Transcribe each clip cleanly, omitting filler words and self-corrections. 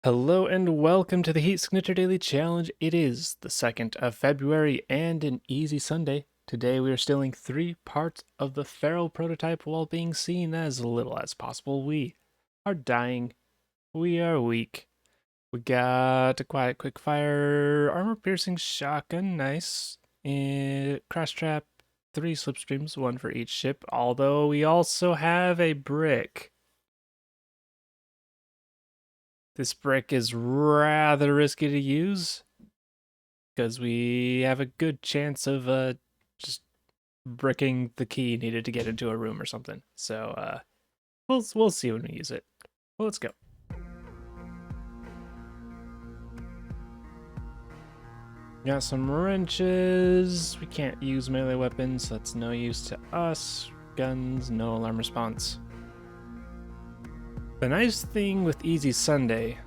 Hello and welcome to the Heat Signature Daily Challenge. It is the 2nd of February and an easy Sunday. Today we are stealing 3 parts of the Feral prototype while being seen as little as possible. We are dying. We are weak. We got a quiet quick fire, armor piercing shotgun, nice. Crash trap, 3 slipstreams, 1 for each ship, although we also have a brick. This brick is rather risky to use because we have a good chance of just bricking the key needed to get into a room or something. So we'll see when we use it. Well, let's go. Got some wrenches. We can't use melee weapons, so that's no use to us. Guns, no alarm response. The nice thing with Easy Sunday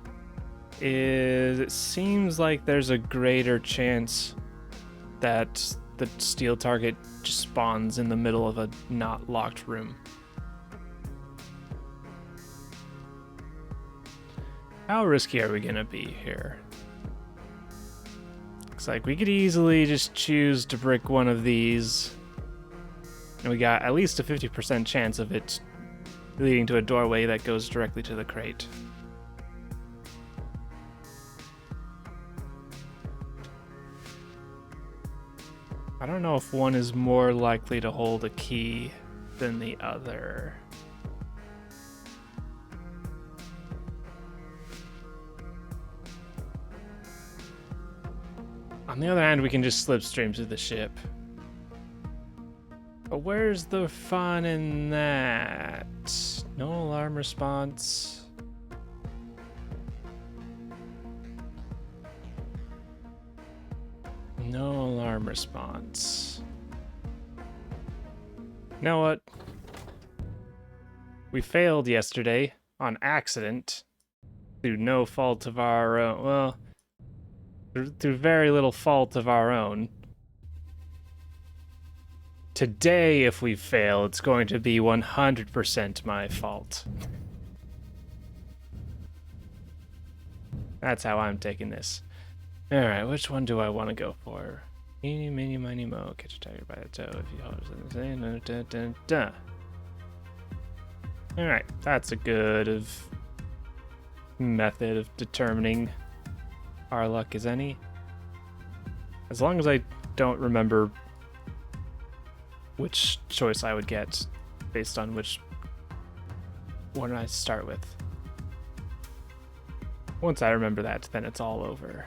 is it seems like there's a greater chance that the steel target just spawns in the middle of a not locked room. How risky are we gonna be here? Looks like we could easily just choose to brick one of these, and we got at least a 50% chance of it leading to a doorway that goes directly to the crate. I don't know if one is more likely to hold a key than the other. On the other hand, we can just slipstream to the ship. But where's the fun in that? No alarm response. No alarm response. You know what? We failed yesterday on accident through no fault of our own. Well, through very little fault of our own. Today, if we fail, it's going to be 100% my fault. That's how I'm taking this. Alright, which one do I want to go for? Eeny, meeny, miny, mo. Catch a tiger by the toe if you hold it. Alright, that's a good method of determining our luck as any. As long as I don't remember which choice I would get based on which one I start with. Once I remember that, then it's all over.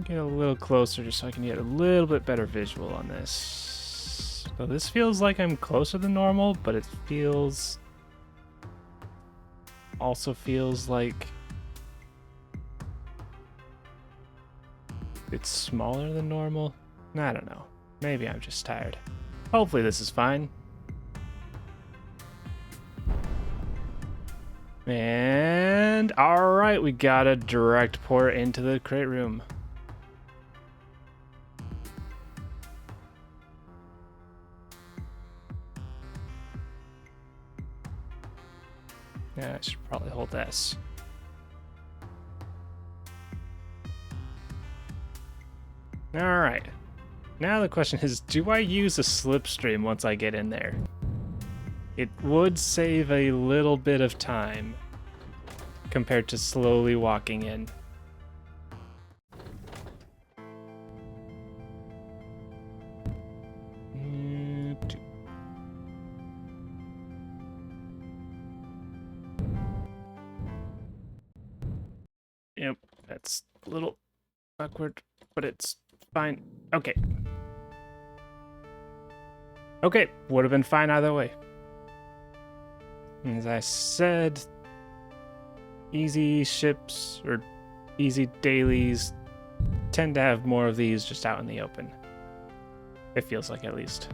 Get a little closer just so I can get a little bit better visual on this. So this feels like I'm closer than normal, but it also feels like it's smaller than normal. I don't know. Maybe I'm just tired. Hopefully this is fine. And alright, we got a direct port into the crate room. Yeah, I should probably hold S. Alright. Now the question is, do I use a slipstream once I get in there? It would save a little bit of time compared to slowly walking in. Yep, that's a little awkward, but it's fine. Okay. Okay, would have been fine either way. As I said, easy ships or easy dailies tend to have more of these just out in the open. It feels like, at least.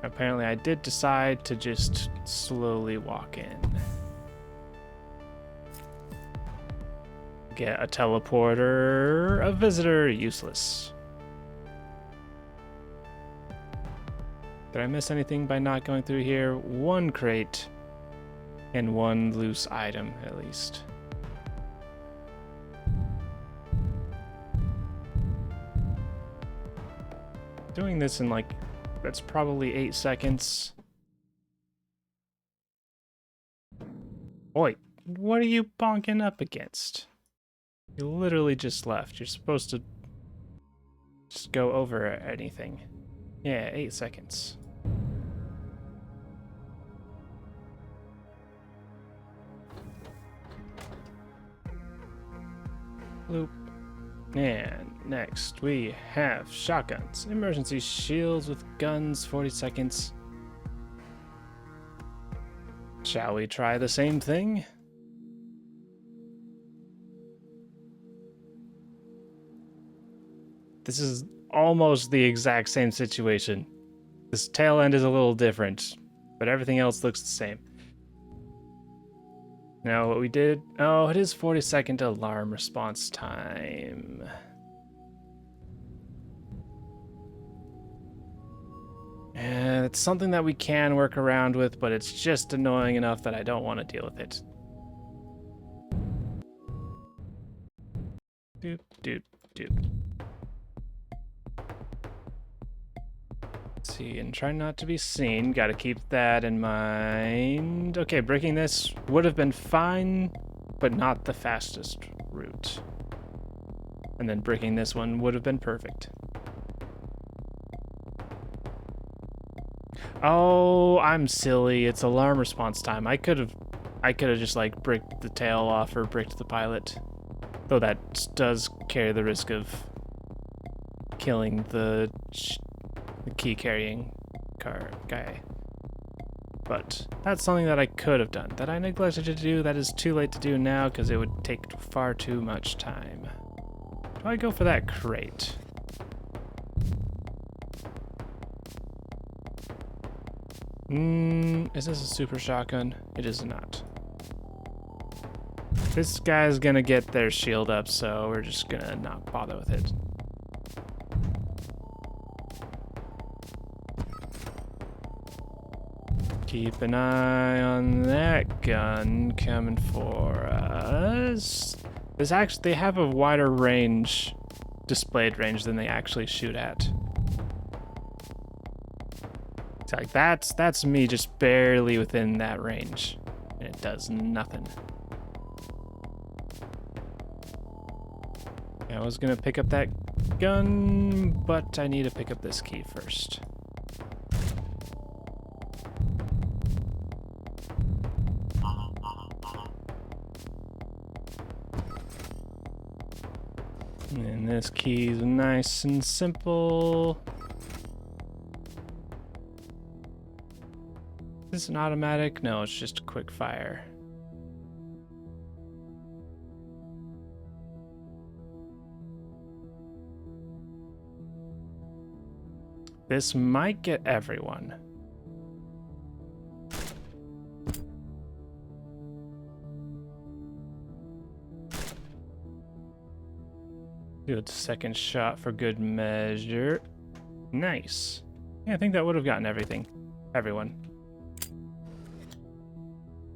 Apparently I did decide to just slowly walk in. Get a teleporter, a visitor, useless. Did I miss anything by not going through here? One crate and one loose item, at least. Doing this in like, that's probably 8 seconds. Oi, what are you bonking up against? You literally just left. You're supposed to just go over anything. Yeah, 8 seconds. Bloop. And next we have shotguns. Emergency shields with guns, 40 seconds. Shall we try the same thing? This is almost the exact same situation. This tail end is a little different, but everything else looks the same. Now what we did, oh, it is 40-second alarm response time. And it's something that we can work around with, but it's just annoying enough that I don't want to deal with it. Doop, doop, doop. See, and try not to be seen. Gotta keep that in mind. Okay, breaking this would have been fine, but not the fastest route. And then breaking this one would have been perfect. Oh, I'm silly. It's alarm response time. I could have just like bricked the tail off or bricked the pilot. Though that does carry the risk of killing the key carrying car guy. But that's something that I could have done. That I neglected to do. That is too late to do now because it would take far too much time. Do I go for that crate? Is this a super shotgun? It is not. This guy's gonna get their shield up, so we're just gonna not bother with it. Keep an eye on that gun coming for us. This actually, they have a wider range, displayed range than they actually shoot at. It's like that's me just barely within that range, and it does nothing. I was gonna pick up that gun, but I need to pick up this key first. And this key is nice and simple. Is this an automatic? No, it's just a quick fire. This might get everyone. Do a second shot for good measure. Nice. Yeah, I think that would have gotten everyone.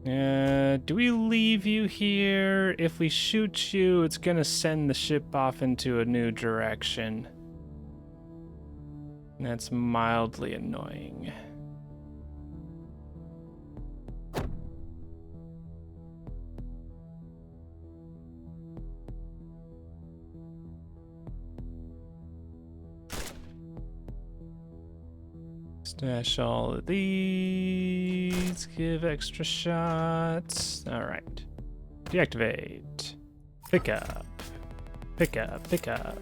Do we leave you here? If we shoot you, it's gonna send the ship off into a new direction. That's mildly annoying. Stash all of these, give extra shots. All right. Deactivate. Pick up. Pick up, pick up.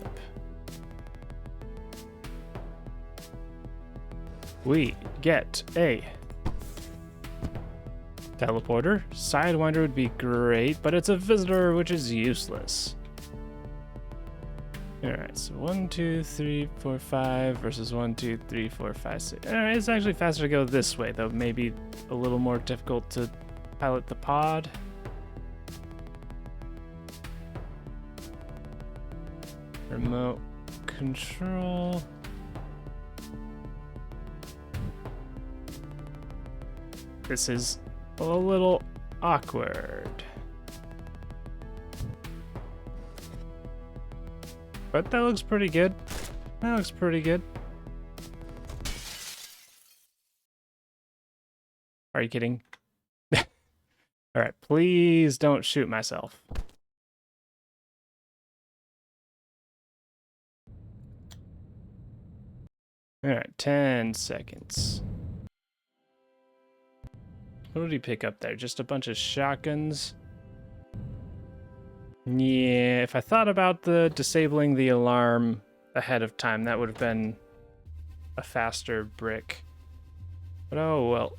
We get a teleporter. Sidewinder would be great, but it's a visitor, which is useless. Alright, so 1, 2, 3, 4, 5 versus 1, 2, 3, 4, 5, 6. Alright, it's actually faster to go this way, though maybe a little more difficult to pilot the pod. Remote control. This is a little awkward. But that looks pretty good. That looks pretty good. Are you kidding? Alright, please don't shoot myself. Alright, 10 seconds. What did he pick up there? Just a bunch of shotguns? Yeah, if I thought about the disabling the alarm ahead of time, that would have been a faster brick. But oh well.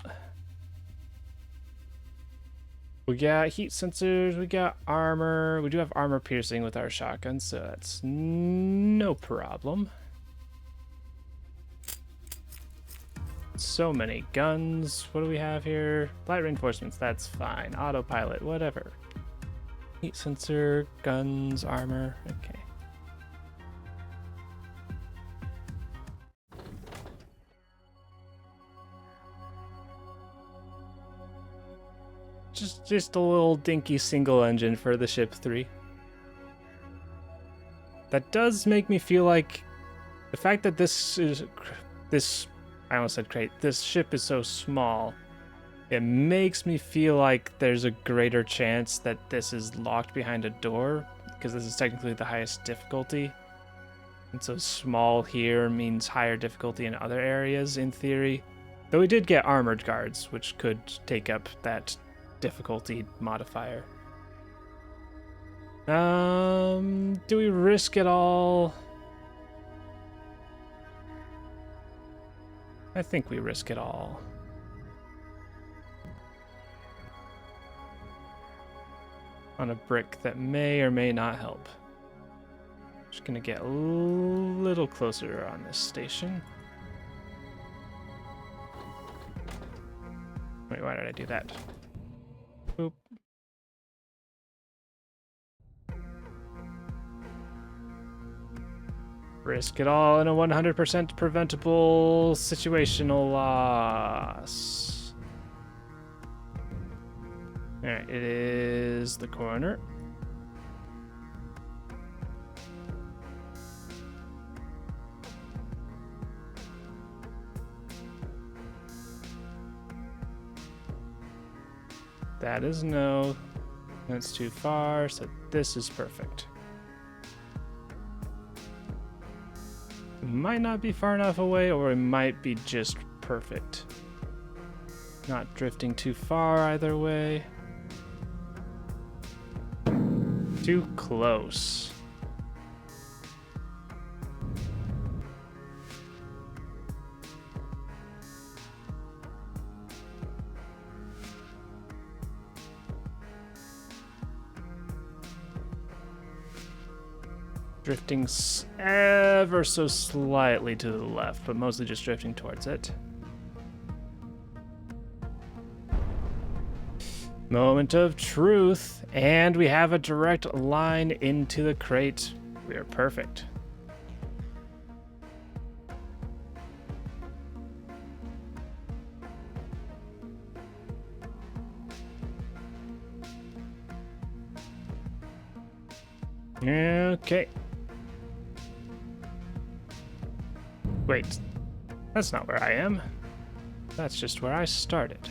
We got heat sensors, we got armor. We do have armor piercing with our shotguns, so that's no problem. So many guns. What do we have here? Light reinforcements, that's fine. Autopilot, whatever. Heat sensor, guns, armor, okay. Just a little dinky single engine for the ship 3. That does make me feel like the fact that this I almost said crate, this ship is so small, it makes me feel like there's a greater chance that this is locked behind a door, because this is technically the highest difficulty. And so small here means higher difficulty in other areas in theory. Though we did get armored guards, which could take up that difficulty modifier. Do we risk it all? I think we risk it all. On a brick that may or may not help. Just gonna get a little closer on this station. Wait, why did I do that? Boop. Risk it all in a 100% preventable situational loss. Alright, it is the corner. That is no. That's too far, so this is perfect. It might not be far enough away, or it might be just perfect. Not drifting too far either way. Too close. Drifting ever so slightly to the left, but mostly just drifting towards it. Moment of truth, and we have a direct line into the crate. We are perfect. Okay. Wait, that's not where I am. That's just where I started.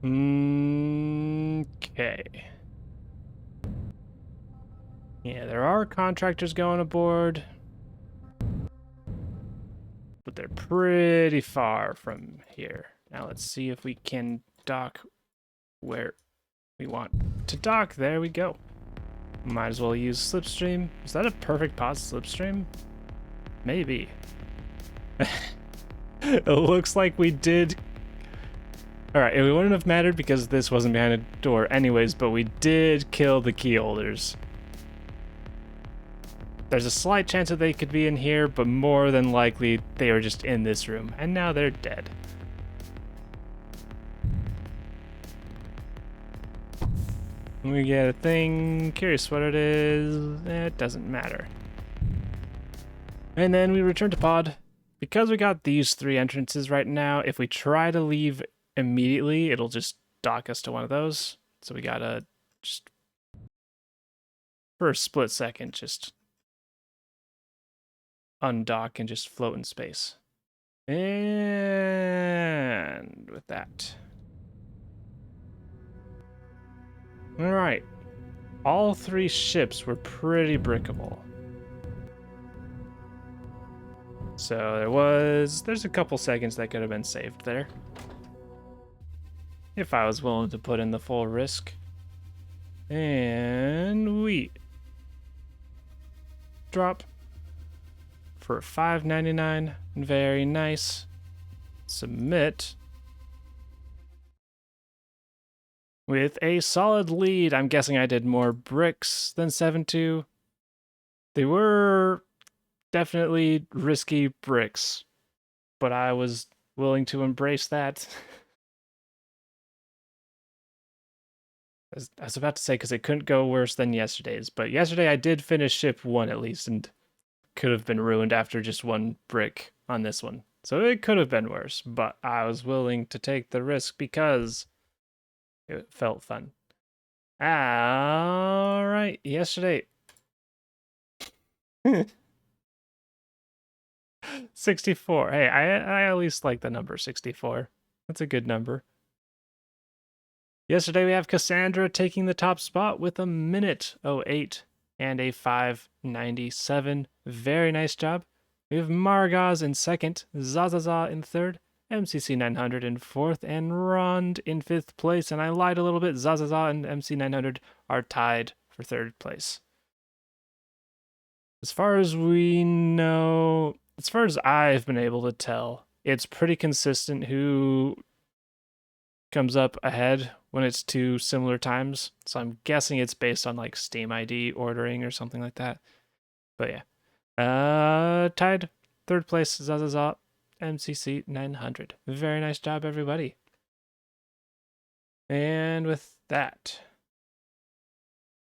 Okay. Yeah, there are contractors going aboard, but they're pretty far from here. Now let's see if we can dock where we want to dock. There we go. Might as well use slipstream. Is that a perfect pause slipstream? Maybe. It looks like we did. Alright, it wouldn't have mattered because this wasn't behind a door anyways, but we did kill the key holders. There's a slight chance that they could be in here, but more than likely they were just in this room, and now they're dead. We get a thing. Curious what it is. It doesn't matter. And then we return to pod. Because we got these 3 entrances right now, if we try to leave immediately, it'll just dock us to one of those. So we gotta just, for a split second, just undock and just float in space. And with that. All right. All 3 ships were pretty brickable. So there's a couple seconds that could have been saved there. If I was willing to put in the full risk. And we drop for $5.99. Very nice. Submit. With a solid lead. I'm guessing I did more bricks than 7-2. They were definitely risky bricks, but I was willing to embrace that. I was about to say, because it couldn't go worse than yesterday's, but yesterday I did finish ship 1 at least, and could have been ruined after just 1 brick on this one. So it could have been worse, but I was willing to take the risk because it felt fun. All right, yesterday. 64. Hey, I at least like the number 64. That's a good number. Yesterday we have Cassandra taking the top spot with a minute 08 and a 5:97. Very nice job. We have Margaz in second, Zazaza in third, MCC 900 in fourth, and Rond in fifth place. And I lied a little bit. Zazaza and MC 900 are tied for third place. As far as we know, as far as I've been able to tell, it's pretty consistent who comes up ahead when it's 2 similar times. So I'm guessing it's based on like Steam ID ordering or something like that. But yeah. Tied third place, Zazaza, MCC 900. Very nice job, everybody. And with that,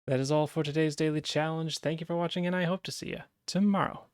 that is all for today's daily challenge. Thank you for watching, and I hope to see you tomorrow.